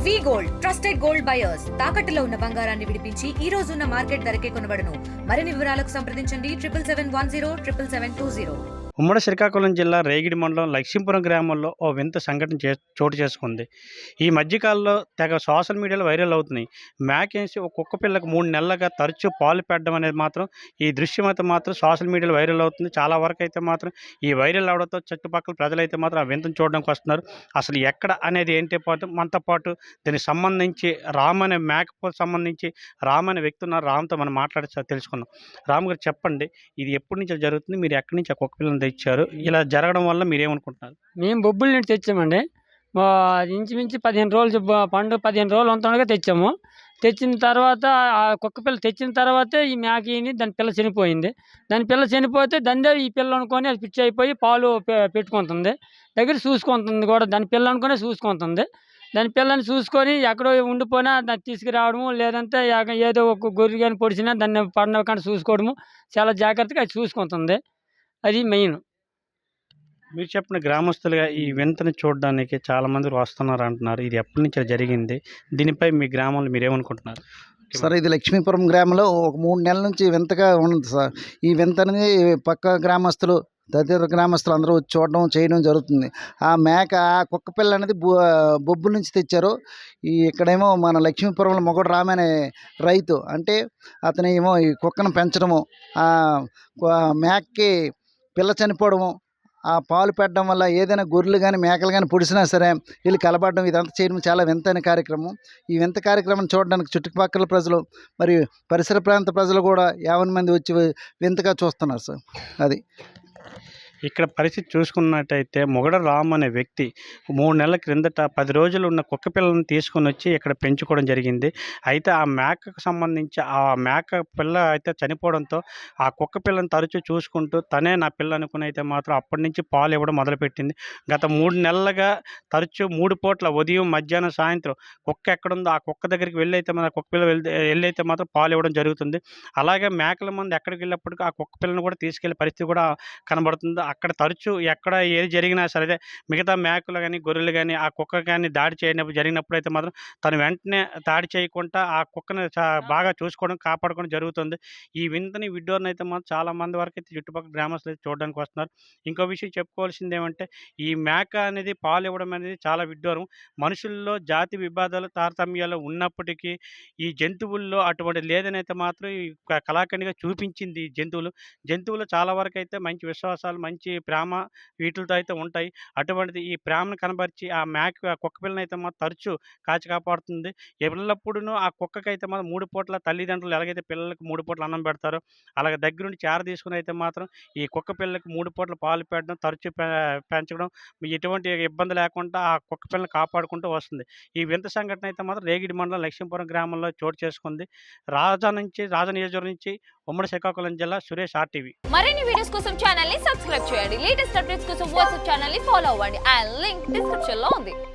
వి gold trusted gold buyers తాకట్టులో ఉన్న బంగారాన్ని విడిపించి ఈ రోజు ఉన్న మార్కెట్ ధరకే కొనబడును. మరిన్ని వివరాలకు సంప్రదించండి 77710720. ఉమ్మడి శ్రీకాకుళం జిల్లా రేగిడి మండలం లక్ష్మీపురం గ్రామంలో ఓ వింత సంఘటన చోటు చేసుకుంది. ఈ మధ్యకాలంలో తెగ సోషల్ మీడియాలో వైరల్ అవుతున్నాయి. మేకేసి ఒక కుక్క పిల్లకు 3 నెలలుగా తరచూ పాలు పెట్టడం అనేది మాత్రం ఈ దృశ్యం అయితే మాత్రం సోషల్ మీడియాలో వైరల్ అవుతుంది. చాలా వరకు అయితే మాత్రం ఈ వైరల్ అవడంతో చుట్టుపక్కల ప్రజలైతే మాత్రం ఆ వింతను చూడడానికి వస్తున్నారు. అసలు ఎక్కడ అనేది ఏంటి పాటు మనతో పాటు దీనికి సంబంధించి రామ్ అనే మేకపోతే సంబంధించి రామ్ అనే వ్యక్తి ఉన్నారు. రామ్తో మనం మాట్లాడి తెలుసుకుందాం. రామ్ గారు చెప్పండి, ఇది ఎప్పటి నుంచి జరుగుతుంది? మీరు ఎక్కడి నుంచి ఆ కుక్క పిల్లని తెచ్చారు? ఇలా జరగడం వల్ల మీరేమనుకుంటున్నారు? మేము బొబ్బుల నుండి తెచ్చామండి. ఇంచుమించు 15 రోజులు పండుగ 15 రోజులు ఉంటుండగా తెచ్చాము. తెచ్చిన తర్వాత ఆ కుక్క పిల్ల తెచ్చిన తర్వాతే ఈ మేకని దాని పిల్ల చనిపోయింది. దాని పిల్ల చనిపోతే దాన్నే ఈ పిల్ల అనుకొని అది పిచ్చి అయిపోయి పాలు పెట్టుకుంటుంది. దగ్గర చూసుకుంటుంది కూడా, దాని పిల్ల అనుకునే చూసుకుంటుంది. దాని పిల్లని చూసుకొని ఎక్కడో ఉండిపోయినా దాన్ని తీసుకురావడము, లేదంటే ఏదో ఒక గొర్రె కానీ పొడిచినా దాన్ని పడినకుండా చూసుకోవడము, చాలా జాగ్రత్తగా అది చూసుకుంటుంది. అది మెయిన్. మీరు చెప్పిన గ్రామస్తులుగా ఈ వింతని చూడడానికి చాలామంది వస్తున్నారు అంటున్నారు. ఇది ఎప్పటి నుంచి జరిగింది? దీనిపై మీ గ్రామంలో మీరేమనుకుంటున్నారు? సార్, ఇది లక్ష్మీపురం గ్రామంలో ఒక 3 నెలల నుంచి వింతగా ఉంది సార్. ఈ వింతని పక్క గ్రామస్తులు, తదితర గ్రామస్తులు అందరూ చూడడం చేయడం జరుగుతుంది. ఆ కుక్క పిల్ల అనేది బొబ్బుల నుంచి తెచ్చారు. ఇక్కడేమో మన లక్ష్మీపురంలో మొగడు రామ అనే రైతు, అంటే అతను ఏమో ఈ కుక్కను పెంచడము, మేకకి పిల్ల చనిపోవడము, ఆ పాలు పెట్టడం వల్ల ఏదైనా గొర్రెలు కానీ మేకలు కానీ పొడిచినా సరే వీళ్ళు కలపడడం, ఇదంతా చేయడం చాలా వింతైన కార్యక్రమం. ఈ వింత కార్యక్రమం చూడడానికి చుట్టుపక్కల ప్రజలు మరియు పరిసర ప్రాంత ప్రజలు కూడా 50 మంది వచ్చి వింతగా చూస్తున్నారు సార్. అది ఇక్కడ పరిస్థితి చూసుకున్నట్టయితే మొగడ రామ్ అనే వ్యక్తి 3 నెలల క్రిందట 10 రోజులు ఉన్న కుక్క పిల్లలను తీసుకొని వచ్చి ఇక్కడ పెంచుకోవడం జరిగింది. అయితే ఆ మేకకు సంబంధించి ఆ మేక పిల్ల అయితే చనిపోవడంతో ఆ కుక్క పిల్లని తరచూ చూసుకుంటూ తనే నా పిల్ల అనుకుని అయితే మాత్రం అప్పటి నుంచి పాలు ఇవ్వడం మొదలుపెట్టింది. గత 3 నెలలుగా తరచూ 3 పూట్ల ఉదయం, మధ్యాహ్నం, సాయంత్రం కుక్క ఎక్కడుందో ఆ కుక్క దగ్గరికి వెళ్ళి అయితే మన కుక్క పిల్ల వెళ్ళైతే మాత్రం పాలు ఇవ్వడం జరుగుతుంది. అలాగే మేకల మంది ఎక్కడికి వెళ్ళినప్పటికీ ఆ కుక్క పిల్లని కూడా తీసుకెళ్లే పరిస్థితి కూడా కనబడుతుంది. అక్కడ తరచూ ఎక్కడ ఏది జరిగినా సరే మిగతా మేకలు కానీ గొర్రెలు కానీ ఆ కుక్క కానీ దాడి జరిగినప్పుడు అయితే మాత్రం తను వెంటనే దాడి చేయకుండా ఆ కుక్కను బాగా చూసుకోవడం, కాపాడుకోవడం జరుగుతుంది. ఈ వింతని వీడియోని అయితే మాత్రం చాలామంది వరకు అయితే చుట్టుపక్కల గ్రామస్తులు చూడడానికి వస్తున్నారు. ఇంకో విషయం చెప్పుకోవాల్సింది ఏమంటే, ఈ మేక అనేది పాలు ఇవ్వడం అనేది చాలా విడ్డూరం. మనుషుల్లో జాతి విభేదాలు, తారతమ్యాలు ఉన్నప్పటికీ ఈ జంతువుల్లో అటువంటి లేదని అయితే మాత్రం ఈ కళాఖండిగా చూపించింది. ఈ జంతువులు చాలా వరకు అయితే మంచి విశ్వాసాలు, మంచి ప్రేమ వీటితో అయితే ఉంటాయి. అటువంటిది ఈ ప్రేమను కనబరిచి ఆ కుక్క పిల్లని అయితే మాత్రం తరచూ కాచి కాపాడుతుంది. ఎల్లప్పుడూ ఆ కుక్కకైతే మాత్రం 3 పూట్ల తల్లిదండ్రులు ఎలాగైతే పిల్లలకు 3 పూట్ల అన్నం పెడతారో అలాగే దగ్గరుండి చేర తీసుకుని అయితే మాత్రం ఈ కుక్క పిల్లలకు 3 పూట్ల పాలు పెట్టడం, తరచూ పెంచడం, ఎటువంటి ఇబ్బంది లేకుండా ఆ కుక్క పిల్లని కాపాడుకుంటూ వస్తుంది. ఈ వింత సంఘటన అయితే మాత్రం రేగిడి మండలం లక్ష్మీపురం గ్రామంలో చోటు చేసుకుంది. రాజా నియోజకవర్గం నుంచి ఉమ్మడి శ్రీకాకుళం జిల్లా సురేష్, RTV. మరిన్ని వీడియోస్ కోసం ఛానల్ ని సబ్స్క్రైబ్ చేయండి. లేటెస్ట్ అప్డేట్స్ కోసం వాట్సాప్ ఛానల్ ని ఫాలో అవ్వండి. ఆ లింక్ డిస్క్రిప్షన్ లో ఉంది.